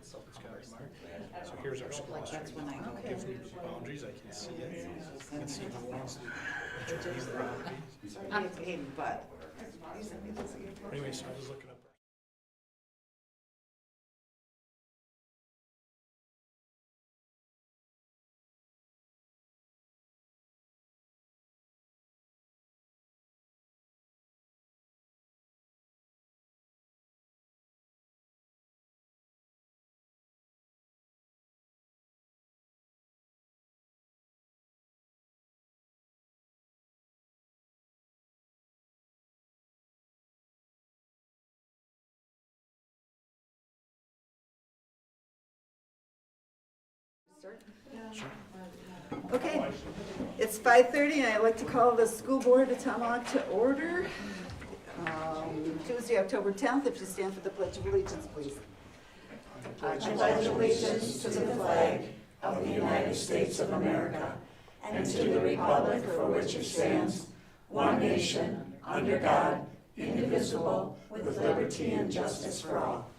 It's got it marked. So here's our school district. That's when I go. Gives me the boundaries, I can see it. I can see who wants to, which would be property. But. Anyway, so I was looking up. Sure. Okay, it's 5:30 and I'd like to call the school board of Tomahawk to order. Tuesday, October 10th, if you stand for the Pledge of Allegiance, please. I pledge allegiance to the flag of the United States of America and to the republic for which it stands, one nation, under God, indivisible, with liberty and justice for all.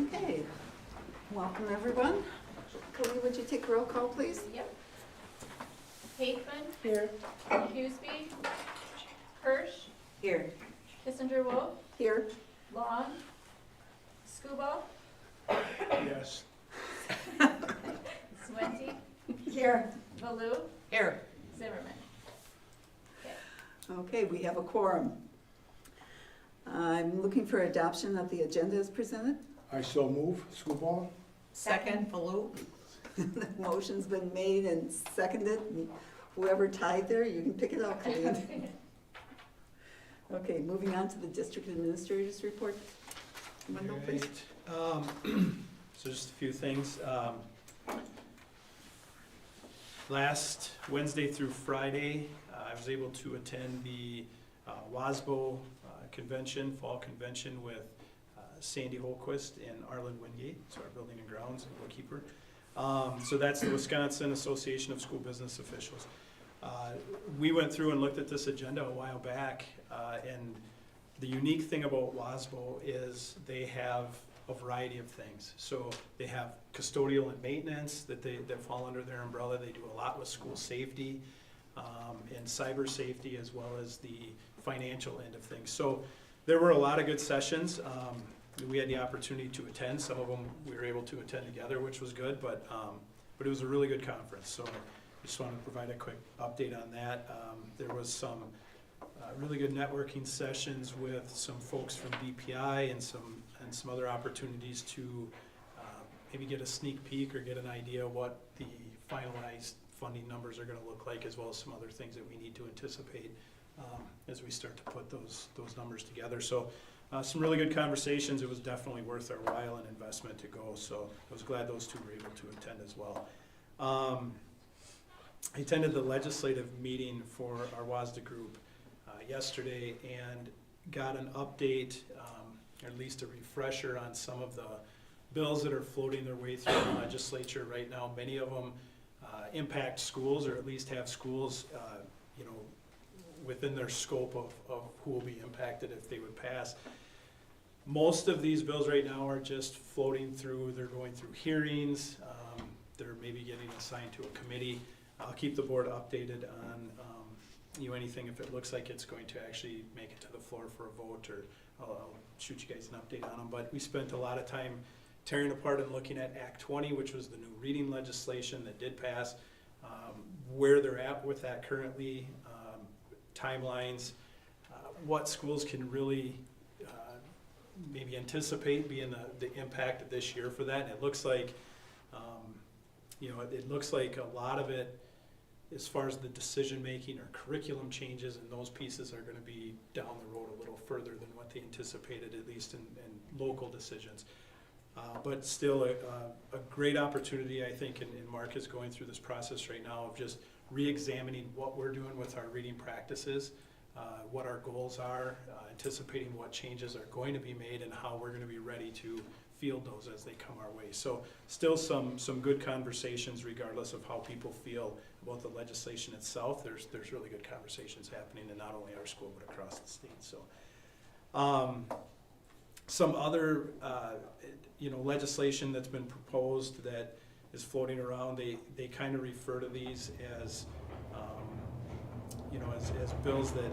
Okay, welcome everyone. Cody, would you take a roll call, please? Yep. Haithman, Here. Huseby, Hirsch, Here. Kissinger Wolf, Here. Long, Scuball, Yes. Swente, Here. Baloo, Here. Zimmerman. Okay, we have a quorum. I'm looking for adoption of the agenda as presented. I so move, Screwball. Second, Baloo. The motion's been made and seconded. And whoever tied there, you can pick it up, Colleen. Okay, moving on to the district administrator's report. Wendell, please. Right. So just a few things. Last Wednesday through Friday, I was able to attend the WASBO convention, fall convention with Sandy Holquist and Arlen Wingate, so our building and grounds bookkeeper. So that's the Wisconsin Association of School Business Officials. We went through and looked at this agenda a while back, and the unique thing about WASBO is they have a variety of things. So they have custodial and maintenance that fall under their umbrella. They do a lot with school safety and cyber safety, as well as the financial end of things. So there were a lot of good sessions. We had the opportunity to attend. Some of them we were able to attend together, which was good, but it was a really good conference. So I just wanted to provide a quick update on that. There was some really good networking sessions with some folks from DPI and some other opportunities to maybe get a sneak peek or get an idea what the finalized funding numbers are going to look like, as well as some other things that we need to anticipate as we start to put those numbers together. So some really good conversations. It was definitely worth our while and investment to go. So I was glad those two were able to attend as well. I attended the legislative meeting for our WASDA group yesterday and got an update, or at least a refresher on some of the bills that are floating their way through the legislature right now. Many of them impact schools, or at least have schools, within their scope of who will be impacted if they would pass. Most of these bills right now are just floating through. They're going through hearings. They're maybe getting assigned to a committee. I'll keep the board updated on anything if it looks like it's going to actually make it to the floor for a vote, or I'll shoot you guys an update on them. But we spent a lot of time tearing apart and looking at Act 20, which was the new reading legislation that did pass, where they're at with that currently, timelines, what schools can really maybe anticipate being the impact of this year for that. And it looks like, it looks like a lot of it, as far as the decision making or curriculum changes and those pieces, are going to be down the road a little further than what they anticipated, at least in local decisions. But still a great opportunity, I think, and Mark is going through this process right now of just re-examining what we're doing with our reading practices, what our goals are, anticipating what changes are going to be made, and how we're going to be ready to field those as they come our way. So still some good conversations, regardless of how people feel about the legislation itself. There's really good conversations happening in not only our school but across the state. So Some other, legislation that's been proposed that is floating around, they kind of refer to these as, as bills that,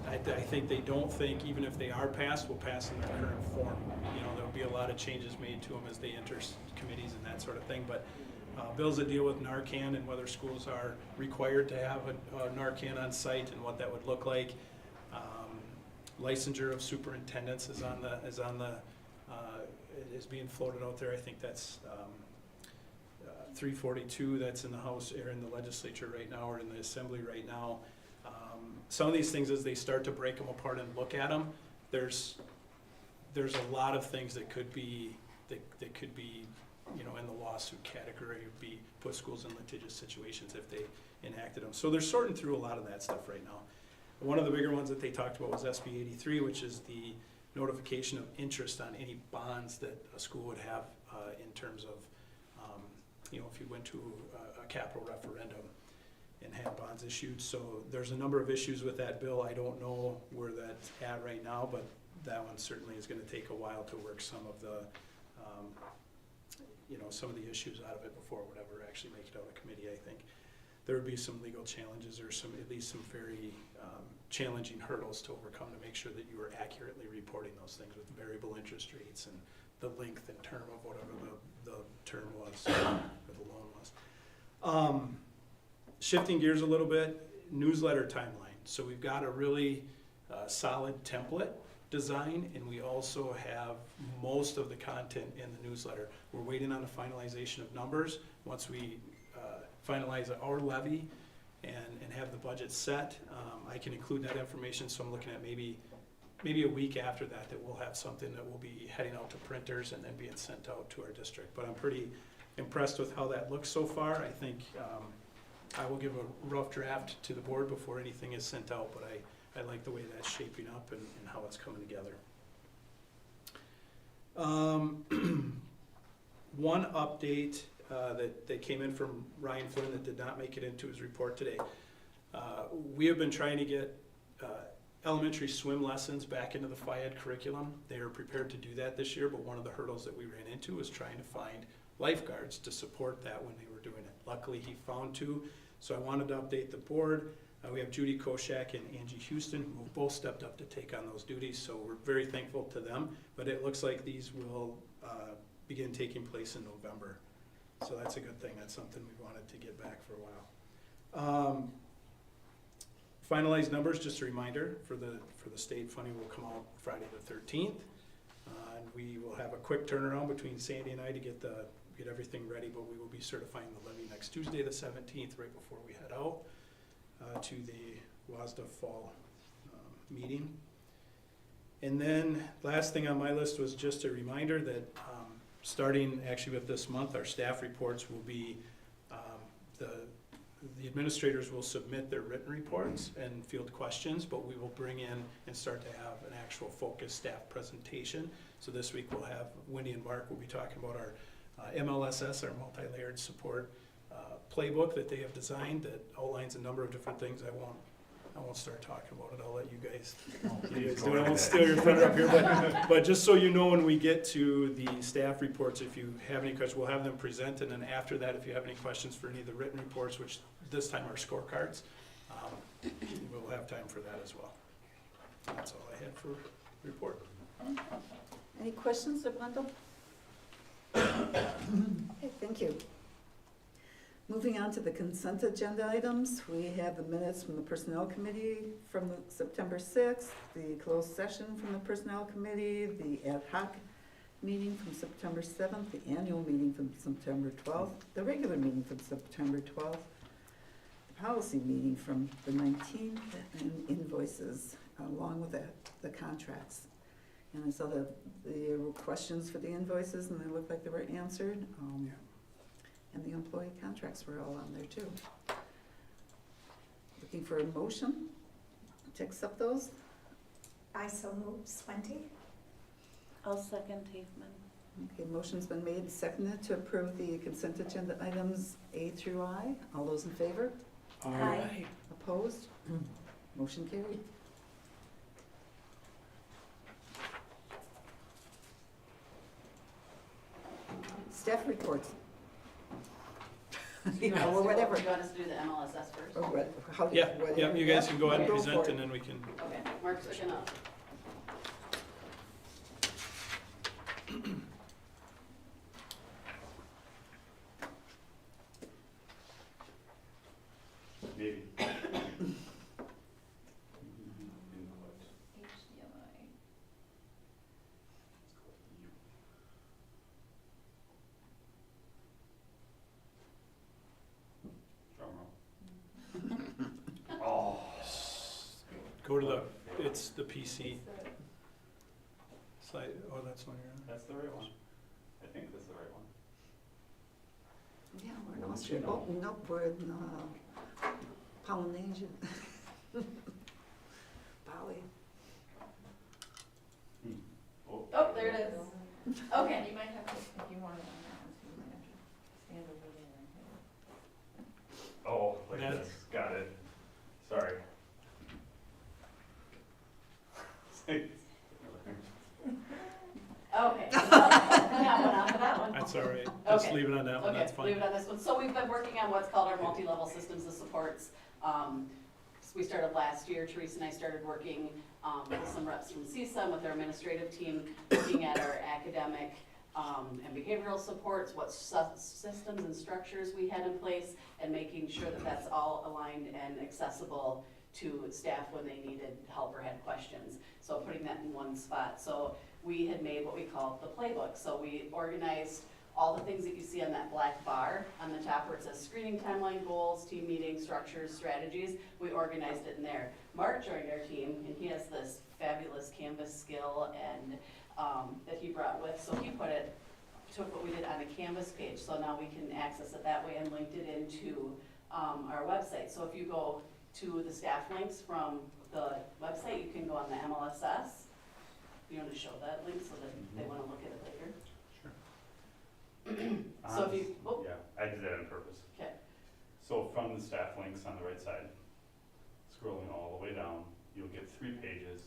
I think they don't think, even if they are passed, will pass in their current form. There'll be a lot of changes made to them as they enter committees and that sort of thing, but bills that deal with Narcan and whether schools are required to have a Narcan on site and what that would look like. Licensure of superintendents is being floated out there. I think that's 342 that's in the House or in the legislature right now or in the Assembly right now. Some of these things, as they start to break them apart and look at them, there's a lot of things that could be in the lawsuit category, be put schools in litigious situations if they enacted them. So they're sorting through a lot of that stuff right now. One of the bigger ones that they talked about was SB 83, which is the notification of interest on any bonds that a school would have in terms of, if you went to a capital referendum and had bonds issued. So there's a number of issues with that bill. I don't know where that's at right now, but that one certainly is going to take a while to work some of the, some of the issues out of it before it would ever actually make it out of committee. I think there would be some legal challenges or at least some very challenging hurdles to overcome to make sure that you are accurately reporting those things with variable interest rates and the length and term of whatever the term was or the loan was. Shifting gears a little bit, newsletter timeline. So we've got a really solid template design, and we also have most of the content in the newsletter. We're waiting on the finalization of numbers. Once we finalize our levy and have the budget set, I can include that information. So I'm looking at maybe a week after that we'll have something that will be heading out to printers and then being sent out to our district. But I'm pretty impressed with how that looks so far. I think I will give a rough draft to the board before anything is sent out, but I like the way that's shaping up and how it's coming together. One update that came in from Ryan Flynn that did not make it into his report today. We have been trying to get elementary swim lessons back into the FIAD curriculum. They are prepared to do that this year, but one of the hurdles that we ran into was trying to find lifeguards to support that when they were doing it. Luckily, he found two, so I wanted to update the board. We have Judy Koshak and Angie Houston, who have both stepped up to take on those duties, so we're very thankful to them. But it looks like these will begin taking place in November. So that's a good thing. That's something we wanted to get back for a while. Finalized numbers, just a reminder, for the state funding will come out Friday the 13th. And we will have a quick turnaround between Sandy and I to get everything ready, but we will be certifying the levy next Tuesday the 17th, right before we head out to the WASDA fall meeting. And then last thing on my list was just a reminder that starting actually with this month, our staff reports will be, the administrators will submit their written reports and field questions, but we will bring in and start to have an actual focused staff presentation. So this week we'll have Wendy and Mark will be talking about our MLSS, our multi-layered support playbook that they have designed that outlines a number of different things. I won't start talking about it. I'll let you guys do it. I won't steal your thunder up here, but just so you know, when we get to the staff reports, if you have any questions, we'll have them present, and then after that, if you have any questions for any of the written reports, which this time are scorecards, we'll have time for that as well. That's all I had for report. Any questions of Wendell? Okay, thank you. Moving on to the consent agenda items, we have the minutes from the Personnel Committee from September 6th, the closed session from the Personnel Committee, the ad hoc meeting from September 7th, the annual meeting from September 12th, the regular meeting from September 12th, the policy meeting from the 19th, and invoices along with the contracts. And I saw there were questions for the invoices and they looked like they were answered. And the employee contracts were all on there too. Looking for a motion to accept those? I so move. Swente? I'll second Taveman. Okay, motion's been made and seconded to approve the consent agenda items A through I. All those in favor? Aye. Opposed? Motion carried. Staff reports. You You know, or whatever. You want us to do the MLSS first? Or what, how, Yeah, whatever. yeah, you guys can go ahead and for present it. and then we can, Okay, Mark's picking up. Maybe. HDMI. Drum roll. Oh. go to it's the PC slide, oh, that's one you're on. That's the right one. I think that's the right one. Yeah, we're in Austria. Oh, nope, we're in Polynesia. Bali. Oh, Oh, there it is. Okay. You might have to, if you want it on that one, too, you might have to stand over there and hit it. Oh, like That's- this. Got it. Sorry. Okay. That one off of that one. That's all right, just Okay. leave it on that one, Okay, that's fine. leave it on this one. So we've been working on what's called our multi-level systems of supports. We started last year, Teresa and I started working with some reps from CSUN with our administrative team, looking at our academic and behavioral supports, what systems and structures we had in place, and making sure that that's all aligned and accessible to staff when they needed help or had questions. So putting that in one spot. So we had made what we call the playbook. So we organized all the things that you see on that black bar on the top where it says screening timeline, goals, team meetings, structures, strategies. We organized it in there. Mark joined our team and he has this fabulous Canvas skill and that he brought with. So he took what we did on a Canvas page. So now we can access it that way and linked it into our website. So if you go to the staff links from the website, you can go on the MLSS. You want to show that link so that they want to look at it later? So if you, oh, Yeah, I did that on purpose. okay, So from the staff links on the right side, scrolling all the way down, you'll get 3 pages.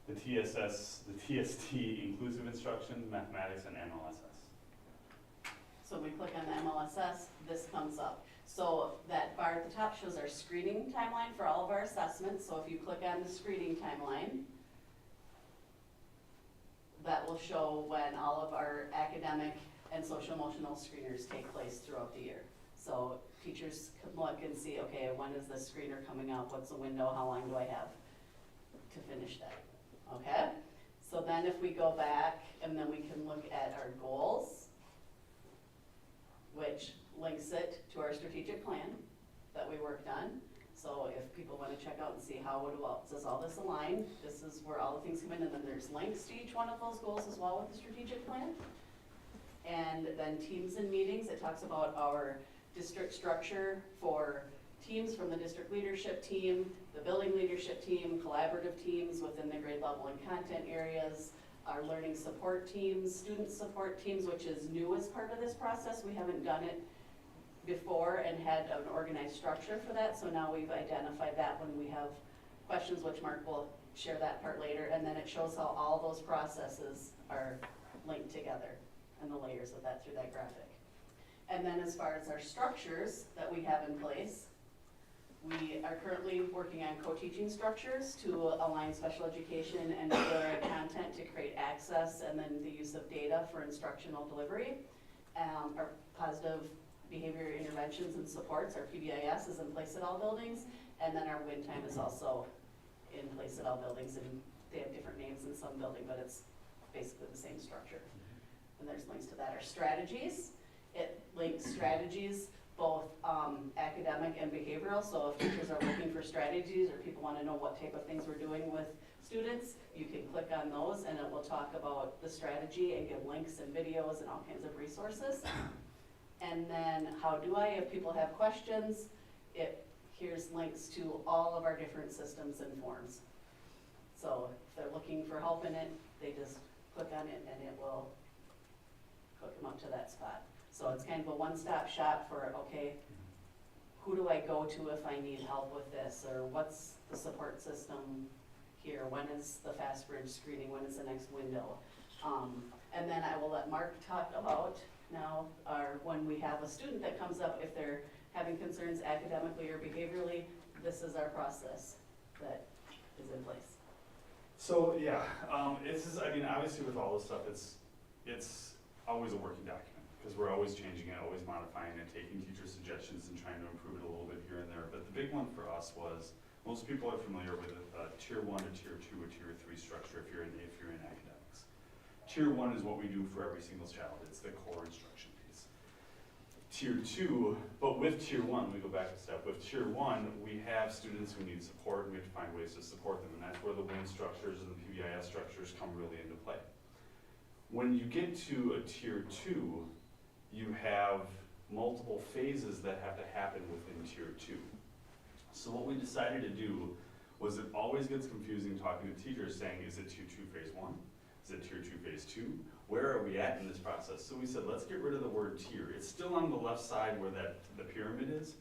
The TSS, the TST, inclusive instruction, mathematics, and MLSS. so we click on the MLSS, this comes up. So that bar at the top shows our screening timeline for all of our assessments. So if you click on the screening timeline, that will show when all of our academic and social emotional screeners take place throughout the year. So teachers can look and see, okay, when is this screener coming up? What's the window? How long do I have to finish that? Okay? So then if we go back and then we can look at our goals, which links it to our strategic plan that we worked on. So if people want to check out and see does all this align, this is where all the things come in, and then there's links to each one of those goals as well with the strategic plan. And then teams and meetings, it talks about our district structure for teams from the district leadership team, the building leadership team, collaborative teams within the grade level and content areas, our learning support teams, student support teams, which is new as part of this process. We haven't done it before and had an organized structure for that, so now we've identified that when we have questions, which Mark will share that part later, and then it shows how all those processes are linked together and the layers of that through that graphic. And then as far as our structures that we have in place, we are currently working on co-teaching structures to align special education and other content to create access and then the use of data for instructional delivery. Our positive behavior interventions and supports, our PBIS, is in place at all buildings, and then our win time is also in place at all buildings, and they have different names in some building, but it's basically the same structure. And there's links to that. Our strategies, it links strategies, both academic and behavioral, so if teachers are looking for strategies or people want to know what type of things we're doing with students, you can click on those and it will talk about the strategy and give links and videos and all kinds of resources. And then how do I, if people have questions, here's links to all of our different systems and forms. So if they're looking for help in it, they just click on it and it will hook them up to that spot. So it's kind of a one-stop shop for, okay, who do I go to if I need help with this? Or what's the support system here? When is the fast bridge screening? When is the next window? And then I will let Mark talk about now we have a student that comes up, if they're having concerns academically or behaviorally, this is our process that is in place. So, yeah, I mean, obviously with all this stuff, it's always a working document, because we're always changing it, always modifying it, taking teacher suggestions and trying to improve it a little bit here and there. But the big one for us was, most people are familiar with a tier 1 to tier 2 or tier 3 structure if you're in academics. Tier 1 is what we do for every single child, it's the core instruction piece. Tier 2, but with tier 1, we go back a step, with tier 1, we have students who need support, and we have to find ways to support them, and that's where the WIN structures and the PBIS structures come really into play. When you get to a tier 2, you have multiple phases that have to happen within tier 2. So what we decided to do was, it always gets confusing talking to teachers saying, is it tier 2 phase 1? Is it tier 2 phase 2? Where are we at in this process? So we said, let's get rid of the word tier. It's still on the left side where the pyramid is,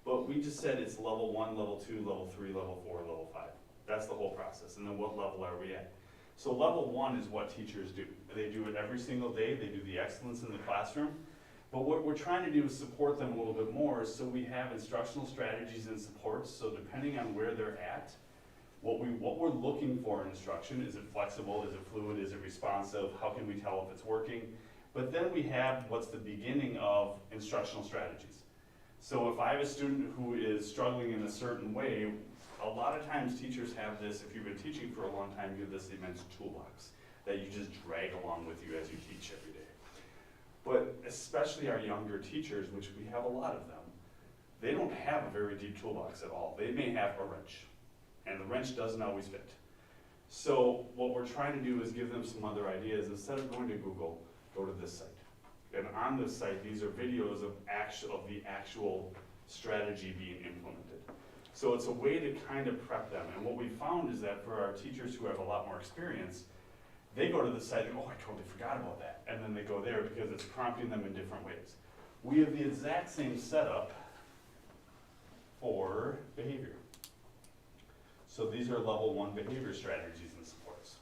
but we just said it's level 1, level 2, level 3, level 4, level 5. That's the whole process. And then what level are we at? So level 1 is what teachers do. They do it every single day. They do the excellence in the classroom. But what we're trying to do is support them a little bit more, so we have instructional strategies and supports. So depending on where they're at, what we're looking for in instruction, is it flexible, is it fluid, is it responsive, how can we tell if it's working? But then we have what's the beginning of instructional strategies. So if I have a student who is struggling in a certain way, a lot of times teachers have this, if you've been teaching for a long time, you have this immense toolbox that you just drag along with you as you teach every day. But especially our younger teachers, which we have a lot of them, they don't have a very deep toolbox at all. They may have a wrench, and the wrench doesn't always fit. So what we're trying to do is give them some other ideas. Instead of going to Google, go to this site. And on this site, these are videos of the actual strategy being implemented. So it's a way to kind of prep them. And what we found is that for our teachers who have a lot more experience, they go to the site and go, oh, I totally forgot about that. And then they go there because it's prompting them in different ways. We have the exact same setup for behavior. So these are level 1 behavior strategies and supports.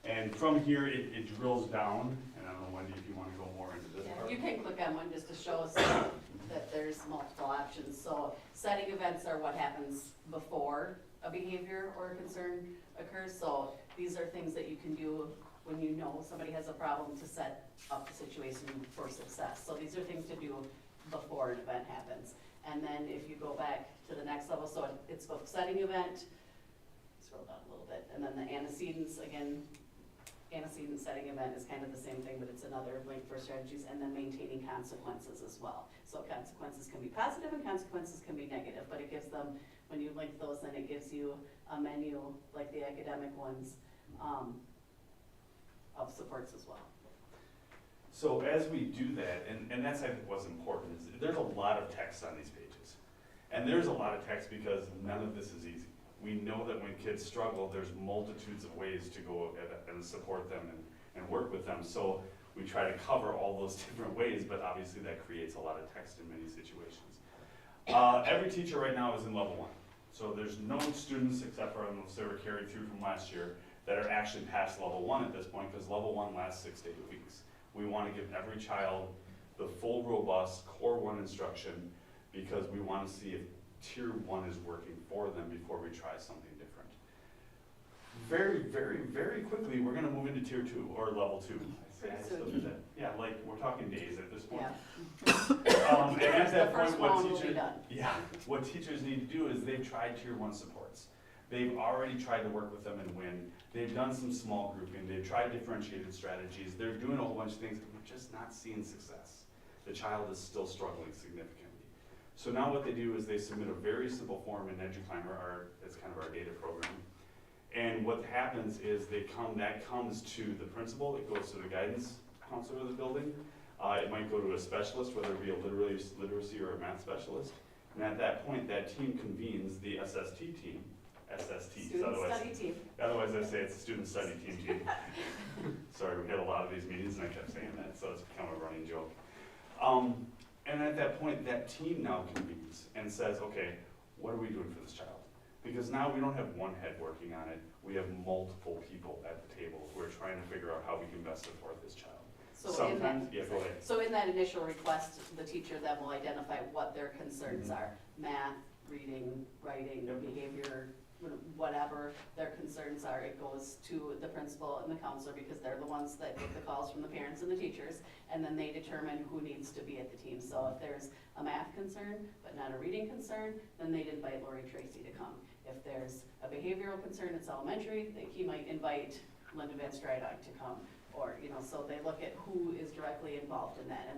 And from here, it drills down, and I don't know, Wendy, if you want to go more into this Yeah, part. you can click on one just to show us that there's multiple options. So setting events are what happens before a behavior or a concern occurs. So these are things that you can do when you know somebody has a problem to set up the situation for success. So these are things to do before an event happens. And then if you go back to the next level, so it's both setting event, scroll down a little bit, and then the antecedents, again, antecedent setting event is kind of the same thing, but it's another link for strategies, and then maintaining consequences as well. So consequences can be positive and consequences can be negative, but it gives them, when you link those, then it gives you a menu, like the academic ones, of supports as well. So as we do that, and that's I think what's important, is there's a lot of text on these pages. And there's a lot of text because none of this is easy. We know that when kids struggle, there's multitudes of ways to go and support them and work with them. So we try to cover all those different ways, but obviously that creates a lot of text in many situations. Every teacher right now is in level 1. So there's no students, except for unless they were carried through from last year, that are actually past level 1 at this point, because level 1 lasts 6 to 8 weeks. We want to give every child the full, robust core 1 instruction, because we want to see if tier 1 is working for them before we try something different. Very, very, very quickly, we're going to move into tier 2 or level 2. I still do that. Yeah, like we're talking days at this point. Yeah. And at that The first point, round will be done. what teachers need to do is they've tried tier 1 supports. They've already tried to work with them and win. They've done some small grouping. They've tried differentiated strategies. They're doing a whole bunch of things, but we're just not seeing success. The child is still struggling significantly. So now what they do is they submit a very simple form in EduClimber, it's kind of our data program. And what happens is that comes to the principal, it goes to the guidance counselor of the building. It might go to a specialist, whether it be a literacy or a math specialist. And at that point, that team convenes the SST team. Student study team. Otherwise I say it's a student study team. Sorry, we had a lot of these meetings and I kept saying that, so it's become a running joke. And at that point, that team now convenes and says, okay, what are we doing for this child? Because now we don't have one head working on it, we have multiple people at the table who are trying to figure out how we can best support this child. So in that, Sometimes, yeah, go ahead. so in that initial request, the teacher then will identify what their concerns Mhm. are. Math, reading, writing, Yep. behavior, whatever their concerns are, it goes to the principal and the counselor because they're the ones that get the calls from the parents and the teachers. And then they determine who needs to be at the team. So if there's a math concern, but not a reading concern, then they'd invite Lori Tracy to come. If there's a behavioral concern, it's elementary, he might invite Linda Van Strydock to come. Or, so they look at who is directly involved in that.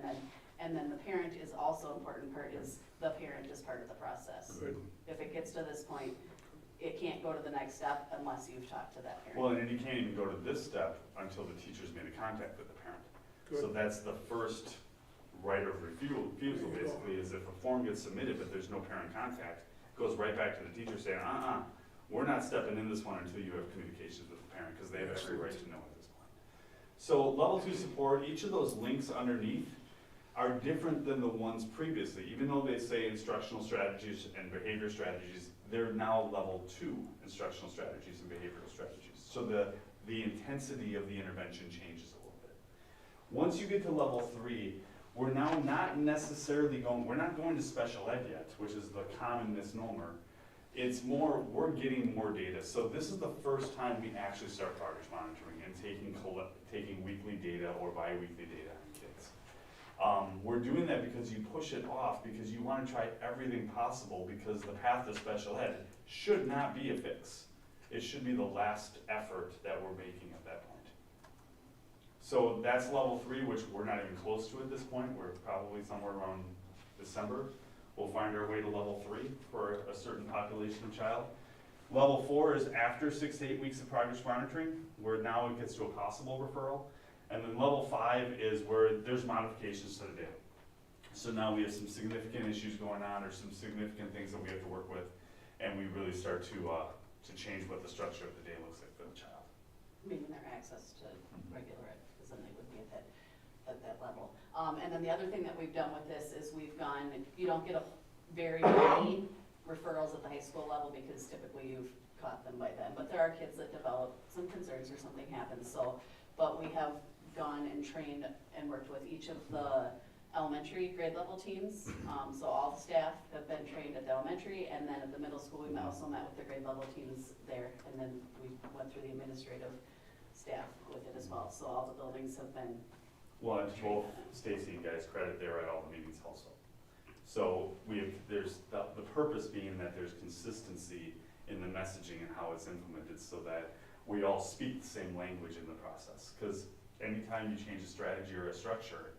And then the parent is also important part is the parent is part of the process. Good. If it gets to this point, it can't go to the next step unless you've talked to that parent. Well, and you can't even go to this step until the teacher's made a contact with the parent. So that's the first right of refusal basically, is if a form gets submitted but there's no parent contact, it goes right back to the teacher saying, we're not stepping in this one until you have communications with the parent, because they have every right to know at this point. So level 2 support, each of those links underneath are different than the ones previously. Even though they say instructional strategies and behavior strategies, they're now level 2 instructional strategies and behavioral strategies. So the intensity of the intervention changes a little bit. Once you get to level 3, we're now not necessarily we're not going to special ed yet, which is the common misnomer. It's more, we're getting more data. So this is the first time we actually start progress monitoring and taking weekly data or bi-weekly data on kids. We're doing that because you push it off because you want to try everything possible, because the path to special ed should not be a fix. It should be the last effort that we're making at that point. So that's level 3, which we're not even close to at this point. We're probably somewhere around December. We'll find our way to level 3 for a certain population of child. Level 4 is after 6 to 8 weeks of progress monitoring, where now it gets to a possible referral. And then level 5 is where there's modifications to the data. So now we have some significant issues going on, or some significant things that we have to work with, and we really start to change what the structure of the day looks like for the child. Meaning their access to regular ed, because then they would be at that level. And then the other thing that we've done with this is we've gone, you don't get a very many referrals at the high school level because typically you've caught them by then. But there are kids that develop some concerns or something happens. But we have gone and trained and worked with each of the elementary grade level teams. So all the staff have been trained at the elementary, and then at the middle school, we also met with the grade level teams there. And then we went through the administrative staff with it as well. So all the buildings have been. Well, and to both Stacy and guys' credit, they're at all the meetings also. So there's the purpose being that there's consistency in the messaging and how it's implemented, so that we all speak the same language in the process. Because anytime you change a strategy or a structure,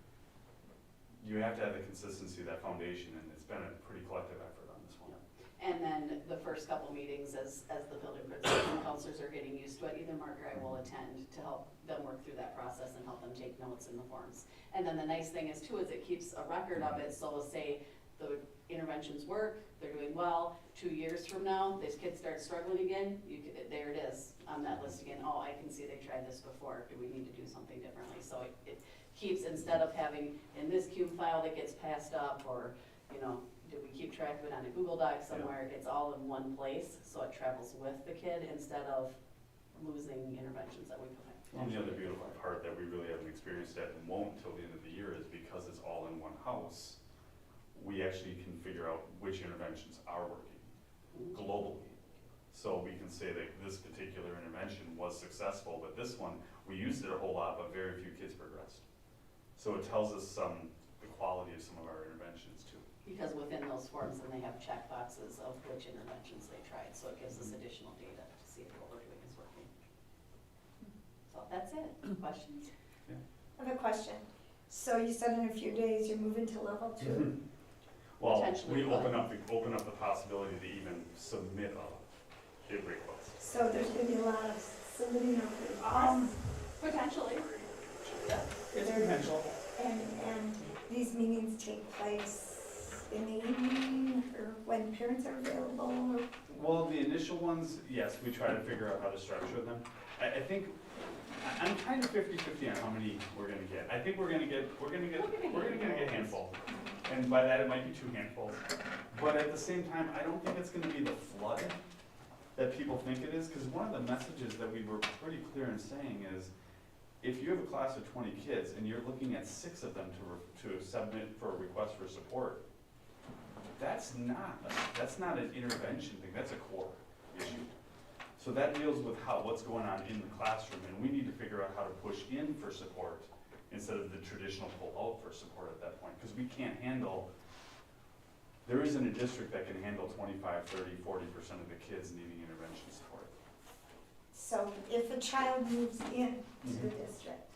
you have to have the consistency of that foundation, and it's been a pretty collective effort on this one. And then the first couple meetings, as the building principals and counselors are getting used to it, either Mark or I will attend to help them work through that process and help them take notes in the forms. And then the nice thing is too, is it keeps a record of it, so say the interventions work, they're doing well, 2 years from now, these kids start struggling again, there it is on that list again. Oh, I can see they tried this before, do we need to do something differently? So it keeps, instead of having in this cube file that gets passed up, or, do we keep track of it on a Google Doc somewhere, it's all in one place, so it travels with the kid instead of losing interventions that we put in. And the other beautiful part that we really haven't experienced yet and won't until the end of the year is because it's all in one house, we actually can figure out which interventions are working globally. So we can say that this particular intervention was successful, but this one, we used it a whole lot, but very few kids progressed. So it tells us the quality of some of our interventions too. Because within those forms, then they have check boxes of which interventions they tried, so it gives us additional data to see if what we're doing is working. So that's it. Questions? I have a question. So you said in a few days you're moving to level 2? Well, Potentially, we but- open up the possibility to even submit a bid request. So there's gonna be a lot of submitting of requests, Potentially. It's potential. and these meetings take place in the evening, or when parents are available, or? Well, the initial ones, yes, we try to figure out how to structure them. I think, I'm kind of 50-50 on how many we're gonna get. I think we're gonna get a handful. And by that, it might be 2 handfuls. But at the same time, I don't think it's gonna be the flood that people think it is, because one of the messages that we were pretty clear in saying is, if you have a class of 20 kids and you're looking at 6 of them to submit for a request for support, that's not an intervention thing, that's a core issue. So that deals with what's going on in the classroom, and we need to figure out how to push in for support instead of the traditional pull out for support at that point, because we can't handle, there isn't a district that can handle 25, 30, 40% of the kids needing intervention support. So if a child moves in to the district,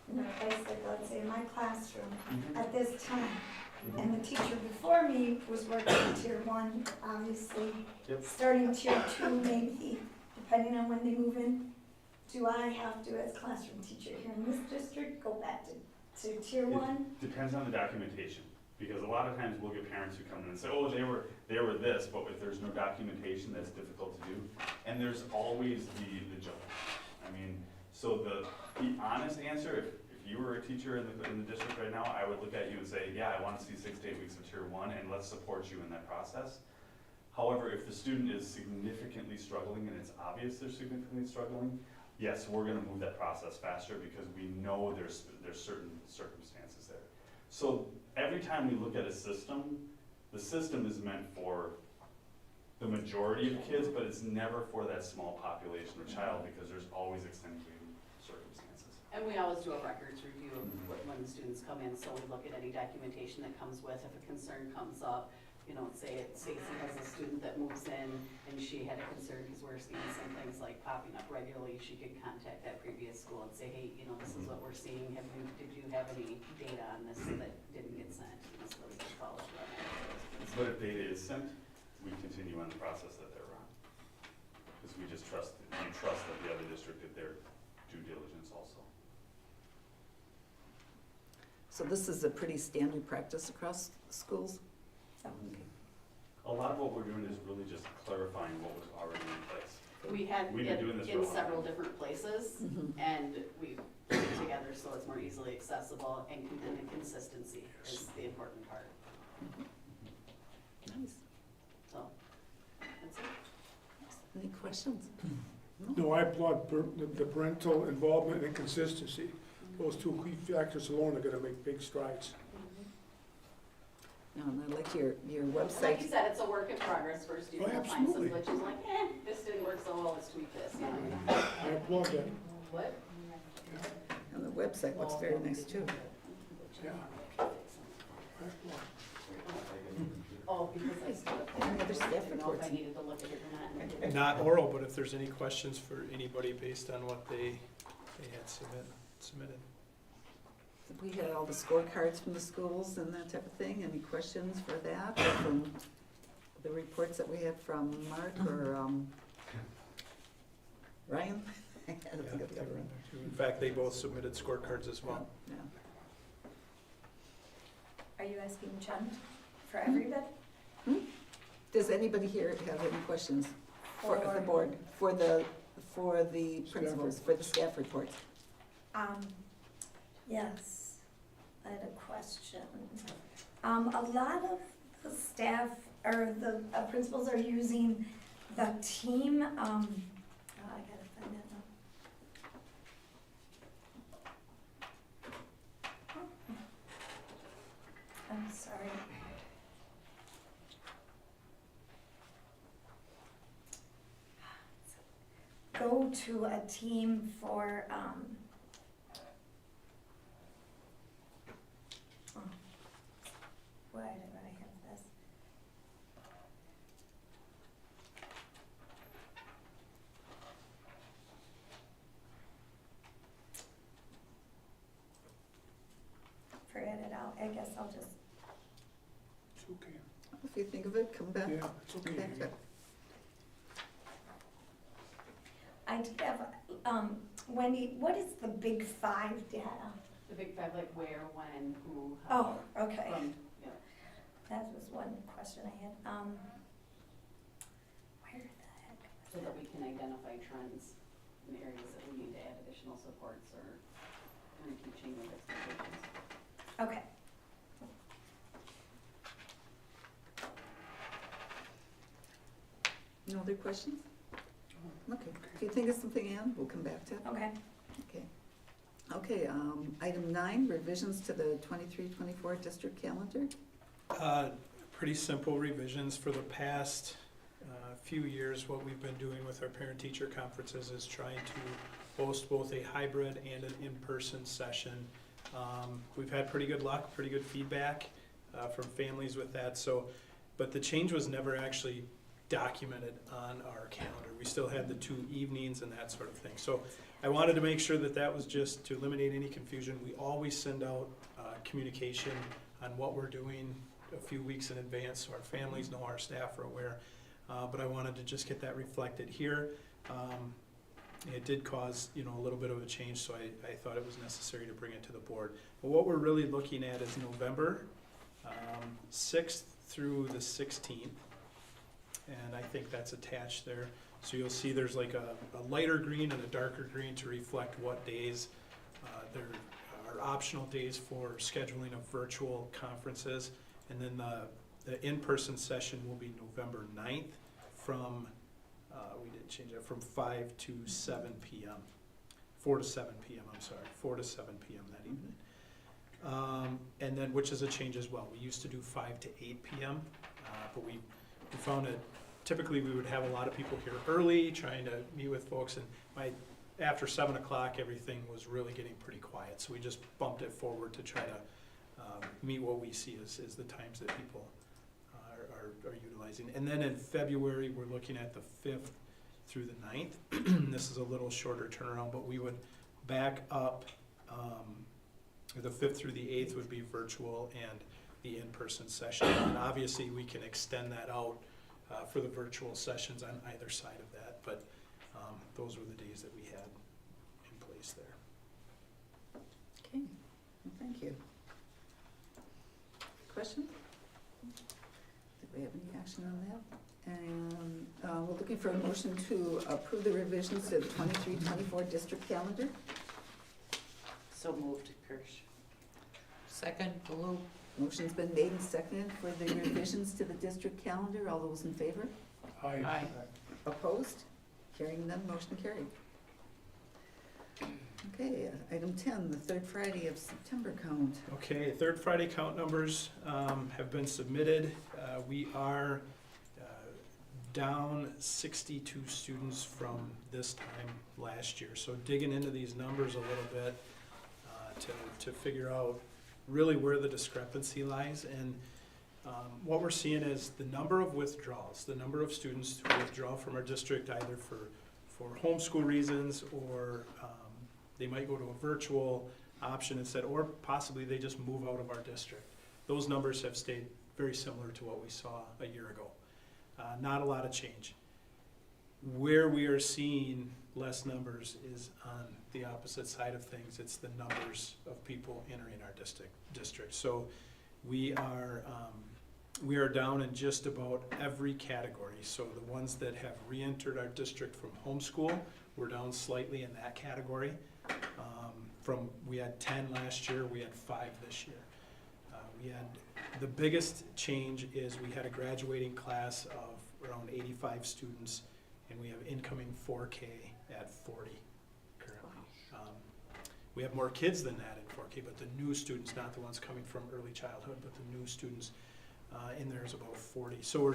and like I said, let's say in my classroom at this time, and the teacher before me was working in tier 1, obviously, Yep. starting tier 2 maybe, depending on when they move in, do I have to, as classroom teacher here in this district, go back to tier 1? Depends on the documentation, because a lot of times we'll get parents who come in and say, oh, they were this, but if there's no documentation, that's difficult to do. And there's always the jump. I mean, so the honest answer, if you were a teacher in the district right now, I would look at you and say, yeah, I want to see 6 to 8 weeks of tier 1, and let's support you in that process. However, if the student is significantly struggling and it's obvious they're significantly struggling, yes, we're gonna move that process faster because we know there's certain circumstances there. So every time we look at a system, the system is meant for the majority of kids, but it's never for that small population of child because there's always extenuating circumstances. And we always do a records review of when the students come in, so we look at any documentation that comes with, if a concern comes up, you know, say Stacy has a student that moves in and she had a concern because we're seeing some things like popping up regularly, she could contact that previous school and say, hey, you know, this is what we're seeing, did you have any data on this that didn't get sent? And so we just follow through on that. But if data is sent, we continue on the process that they're on. Because we trust that the other district did their due diligence also. So this is a pretty standard practice across schools? A lot of what we're doing is really just clarifying what was already in place. We had We've been doing this it for a in while. several different places, Mhm. and we put it together so it's more easily accessible, and the consistency is the important part, Nice. so, that's it. Any questions? No, I applaud the parental involvement and consistency. Those 2 key factors alone are gonna make big strides. No, and I like your Like you website. said, it's a work in progress. First, you Oh, will find some absolutely. glitches, like, this didn't work so well, let's tweak this, you know? I applaud that, What? And the website looks very nice too. yeah. I applaud. Oh, because I stood up there, Any other staff I didn't know if I reports? needed to look at it or not. Not oral, but if there's any questions for anybody based on what they had submitted. We had all the scorecards from the schools and that type of thing. Any questions for that? Or from the reports that we had from Mark or Ryan? I had to think of the other one. In fact, they both submitted scorecards as well. Yeah. Are you asking Jen for everybody? Does anybody here have any questions for the board, for the principals, for the staff reports? Yes, I had a question. A lot of the staff, or the principals are using the team, I gotta find that now. I'm sorry. Go to a team for, why did I have this? Forget it, I guess I'll just, It's okay. If you think of it, come back. Yeah, it's Come okay. back to it. I did have, Wendy, what is the Big 5 data? The big 5, like where, when, who, how. Oh, okay, From, yeah. that was one question I had, where the heck? So that we can identify trends in areas that we need to add additional supports or reteaching of expectations. Okay. No other questions? Okay. If you think of something, Ann, we'll come back to it. Okay. Okay. Okay, item 9, revisions to the 23-24 district calendar. Pretty simple revisions. For the past few years, what we've been doing with our parent-teacher conferences is trying to host both a hybrid and an in-person session. We've had pretty good luck, pretty good feedback from families with that. So, but the change was never actually documented on our calendar. We still had the 2 evenings and that sort of thing. So I wanted to make sure that that was just to eliminate any confusion. We always send out communication on what we're doing a few weeks in advance, so our families know, our staff are aware. But I wanted to just get that reflected here. It did cause, a little bit of a change, so I thought it was necessary to bring it to the board. But what we're really looking at is November 6th through the 16th. And I think that's attached there. So you'll see there's like a lighter green and a darker green to reflect what days there are optional days for scheduling of virtual conferences. And then the in-person session will be November 9th from, we did change that, from 5 to 7 p.m. 4 to 7 p.m., I'm sorry, 4 to 7 p.m. that evening. And then, which is a change as well. We used to do 5 to 8 p.m., but we found that typically we would have a lot of people here early trying to meet with folks, and after 7 o'clock everything was really getting pretty quiet, so we just bumped it forward to try to meet what we see as the times that people are utilizing. And then in February we're looking at the 5th through the 9th. This is a little shorter turnaround, but we would back up, the 5th through the 8th would be virtual and the in-person session, and obviously we can extend that out for the virtual sessions on either side of that, but those were the days that we had in place there. Okay, well, thank you. Question? Did we have any action on that? And we're looking for a motion to approve the revisions to the 23-24 district calendar. So moved, Kirsch. Second, Baloo. Motion's been made and seconded for the revisions to the district calendar. All those in favor? Aye. Opposed? Hearing none, motion carried. Okay, item 10, the third Friday of September count. Okay, third Friday count numbers have been submitted. We are down 62 students from this time last year. So digging into these numbers a little bit to figure out really where the discrepancy lies. And what we're seeing is the number of withdrawals, the number of students who withdraw from our district either for homeschool reasons, or they might go to a virtual option instead, or possibly they just move out of our district. Those numbers have stayed very similar to what we saw a year ago. Not a lot of change. Where we are seeing less numbers is on the opposite side of things. It's the numbers of people entering our district. So we are down in just about every category. So the ones that have re-entered our district from homeschool, we're down slightly in that category. We had 10 last year, we had 5 this year. The biggest change is we had a graduating class of around 85 students, and we have incoming 4K at 40 currently. We have more kids than that in 4K, but the new students, not the ones coming from early childhood, but the new students in there is about 40. So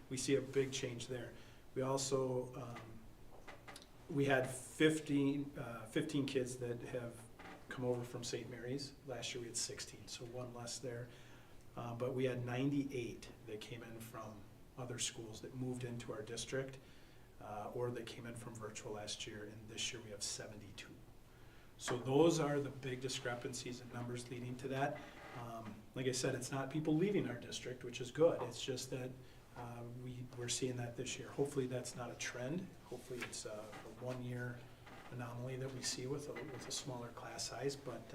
we see a big change there. We also, we had 15 kids that have come over from St. Mary's. Last year we had 16, so 1 less there. But we had 98 that came in from other schools that moved into our district, or they came in from virtual last year, and this year we have 72. So those are the big discrepancies in numbers leading to that. Like I said, it's not people leaving our district, which is good. It's just that we're seeing that this year. Hopefully that's not a trend. Hopefully it's a 1-year anomaly that we see with a smaller class size, but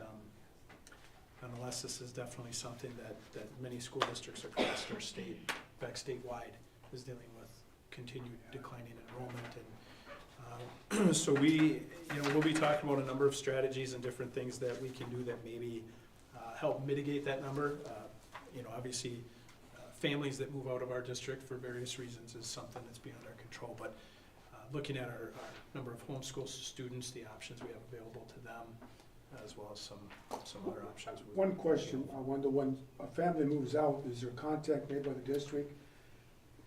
nonetheless, this is definitely something that many school districts across our state, in fact statewide, is dealing with continued declining enrollment. And so we'll be talking about a number of strategies and different things that we can do that maybe help mitigate that number. Obviously, families that move out of our district for various reasons is something that's beyond our control, but looking at our number of homeschool students, the options we have available to them, as well as some other options. One question, I wonder, when a family moves out, is there contact made by the district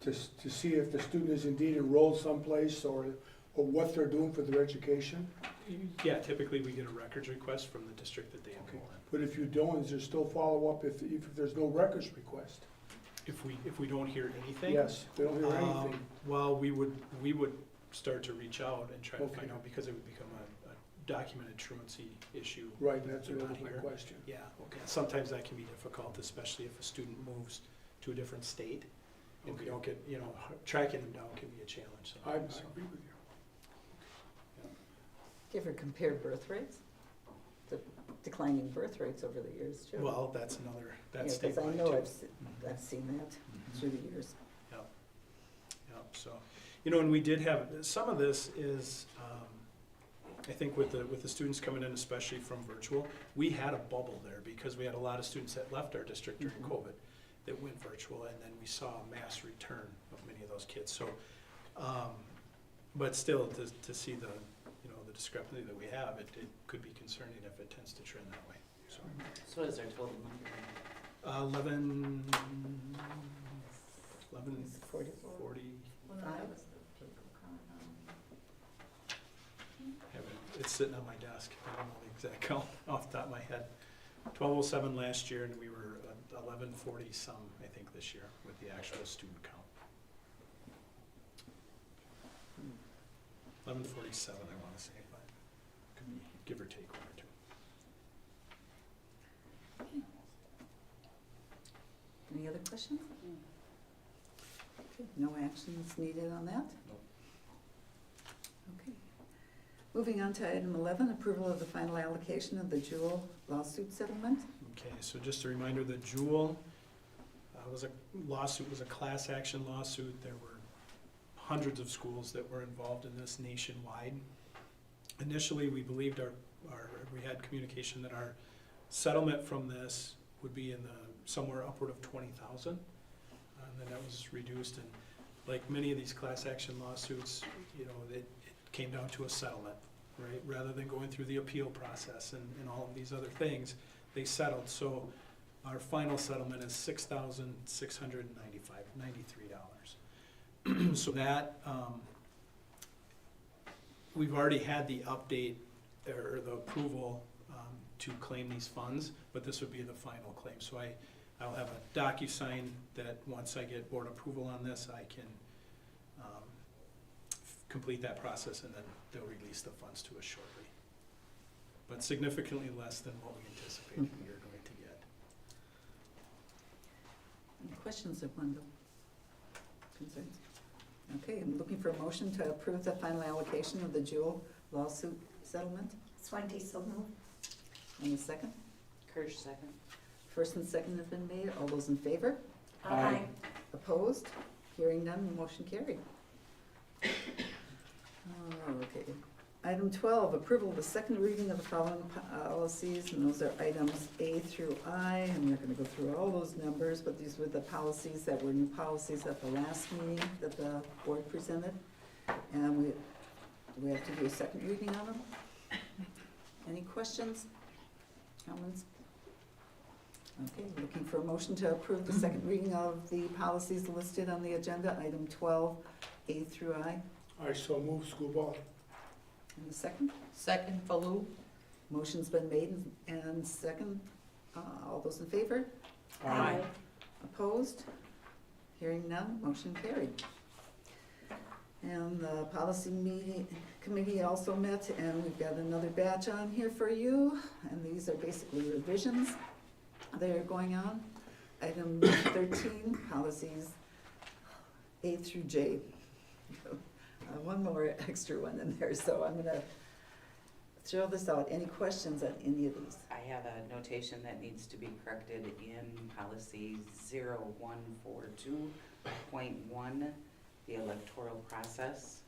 to see if the student is indeed enrolled someplace or what they're doing for their education? Yeah, typically we get a records request from the district that they enroll in. But if you don't, is there still follow-up if there's no records request? If we don't hear anything? Yes, if they don't hear anything. Well, we would start to reach out and try to Okay. find out, because it would become a documented truancy issue. Right, that's They're not another here. question. Yeah, okay. Sometimes that can be difficult, especially if a student moves to a different state. And we Okay. don't get, tracking them down can be a challenge I sometimes. so. agree with you. Do you ever compare birth rates? The declining birth rates over the years too. Well, that's Yeah, statewide because I too. know I've seen that through the years. Yep, so, and we did have, some of this is, I think with the students coming in, especially from virtual, we had a bubble there because we had a lot of students that left our district during Mhm. COVID that went virtual, and then we saw a mass return of many of those kids, so, but still, to see the discrepancy that we have, it could be concerning if it tends to trend that way, so. So what is our total number? 11, 40. 40, Well, no, that was the people coming it's sitting on my desk, I don't know the exact count off the top of my head. 1207 last year, and we were 1140 some, I think, this year with the actual student count. 1147, I want to say, but could be give or take one or two. Any other questions? Okay, no actions needed on that? Okay. Moving on to item 11, approval of the final allocation of the Jewel lawsuit settlement. Okay, so just a reminder, the Jewel was a class action lawsuit. There were hundreds of schools that were involved in this nationwide. Initially, we believed we had communication that our settlement from this would be in somewhere upward of 20,000. And then that was reduced, and like many of these class action lawsuits, it came down to a settlement, right? Rather than going through the appeal process and all of these other things, they settled. So our final settlement is $6,693. So that, we've already had the update or the approval to claim these funds, but this would be the final claim. So I'll have a DocuSign that once I get board approval on this, I can complete that process, and then they'll release the funds to us shortly. But significantly less than what we anticipated we were going to get. Any questions of Wendell? Concerns? Okay, I'm looking for a motion to approve the final allocation of the Jewel lawsuit settlement. Swanky, so moved. And a second? Kirsch, second. First and second have been made. All those in favor? Aye. Opposed? Hearing none, motion carried. Okay. Item 12, approval of the second reading of the following policies, and those are items A through I. I'm not going to go through all those numbers, but these were the policies that were new policies at the last meeting that the board presented. And we have to do a second reading on them. Any questions, comments? Okay, looking for a motion to approve the second reading of the policies listed on the agenda, item 12, A through I. I so move, school ball. And the second? Second, Falou. Motion's been made and second. All those in favor? Aye. Opposed? Hearing none, motion carried. And the policy committee also met, and we've got another batch on here for you. And these are basically revisions that are going on. Item 13, policies A through J. One more extra one in there, so I'm gonna throw this out. Any questions on any of these? I have a notation that needs to be corrected in policy 0142.1, the electoral process.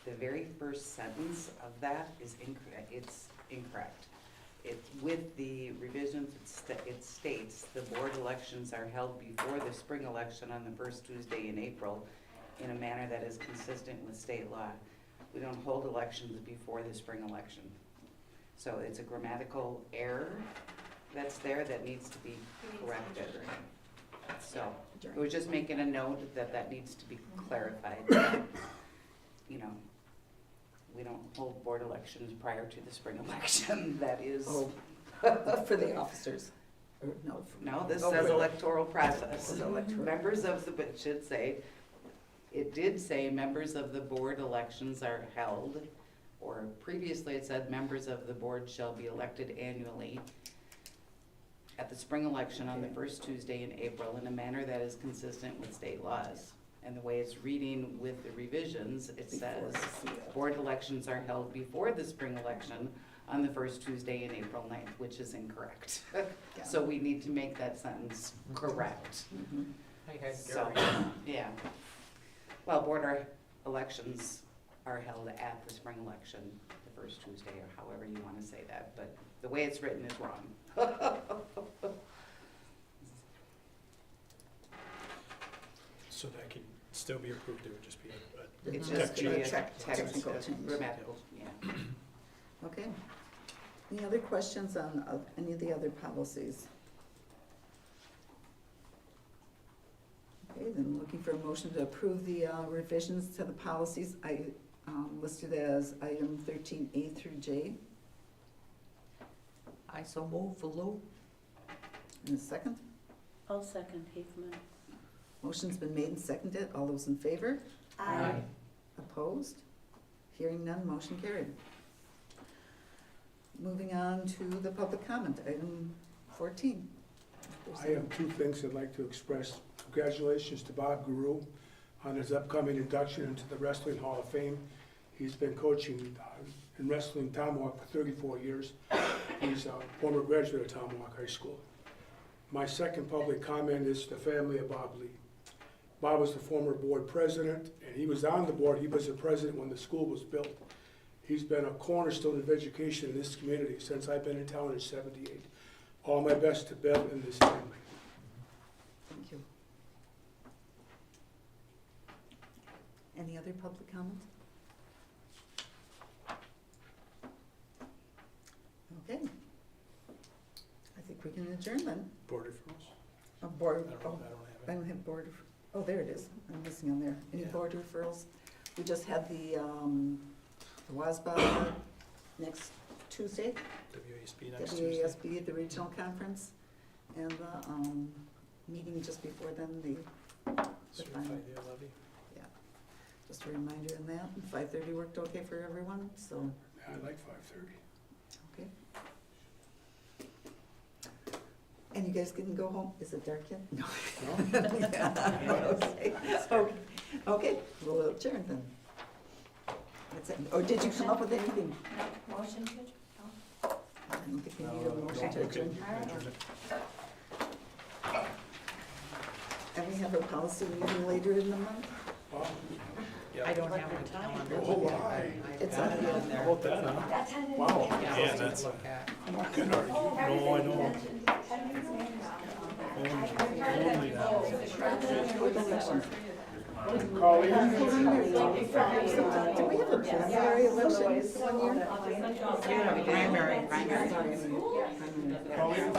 The very first sentence of that is incorrect. It's incorrect. With the revisions, it states the board elections are held before the spring election on the first Tuesday in April in a manner that is consistent with state law. We don't hold elections before the spring election. So it's a grammatical error that's there that needs to be corrected. So it was just making a note that that needs to be clarified. that, You know, we don't hold board elections prior to the spring election. That is, Oh, for the officers, or no? no, this Oh, says for- electoral process. It's electoral. Members of the, but it should say, it did say members of the board elections are held, or previously it said members of the board shall be elected annually at the spring election on the first Tuesday in April in a manner that is consistent with state laws. And the way it's reading with the revisions, it says, board elections are held before the spring election on the first Tuesday in April 9th, which is incorrect. So we need to make that sentence correct. Mhm. So, yeah. Well, board elections are held at the spring election, the first Tuesday, or however you want to say that, but the way it's written is wrong. So that can still be approved, it would just be a It's Just just be a a technical text, change. grammatical, yeah. Okay. Any other questions on any of the other policies? Okay, then looking for a motion to approve the revisions to the policies I listed as item 13A through J. I so move for Lou. In a second. I'll second Haveman. Motion's been made and seconded. All those in favor? Aye. Opposed? Hearing none, motion carried. Moving on to the public comment, item 14. I have two things I'd like to express. Congratulations to Bob Guru on his upcoming induction into the Wrestling Hall of Fame. He's been coaching in wrestling Tomahawk for 34 years. He's a former graduate of Tomahawk High School. My second public comment is the family of Bob Lee. Bob was the former board president, and he was on the board. He was the president when the school was built. He's been a cornerstone of education in this community since I've been in town in '78. All my best to Bill and his family. Thank you. Any other public comment? Okay. I think we can adjourn then. board referrals. A board, I oh, don't I have don't have board, oh, there it is. I'm missing on there. Any Yeah. board referrals? We just had the WASBA next Tuesday, it. WASB next Tuesday. WASB, the regional conference, and the meeting just before then, the Certified final. the levy. Just a reminder on that. 5:30 worked okay for everyone, so, I like 5:30. okay. And you guys can go home? Is it dark yet? No. Okay. Okay, we'll adjourn then. That's it. Or did you come up with anything? No, motion to adjourn? I don't think we need a motion to Okay. adjourn. Adjourn it. And we have a policy meeting later in the month? Wow. Yeah. I don't have a calendar. Oh, my. It's on How the, about that, huh? That's how they. Wow. Yeah, that's, Look at. no, I know. Only that. Colleen? do we have a primary election one year? Yeah, primary. Sorry. Colleen?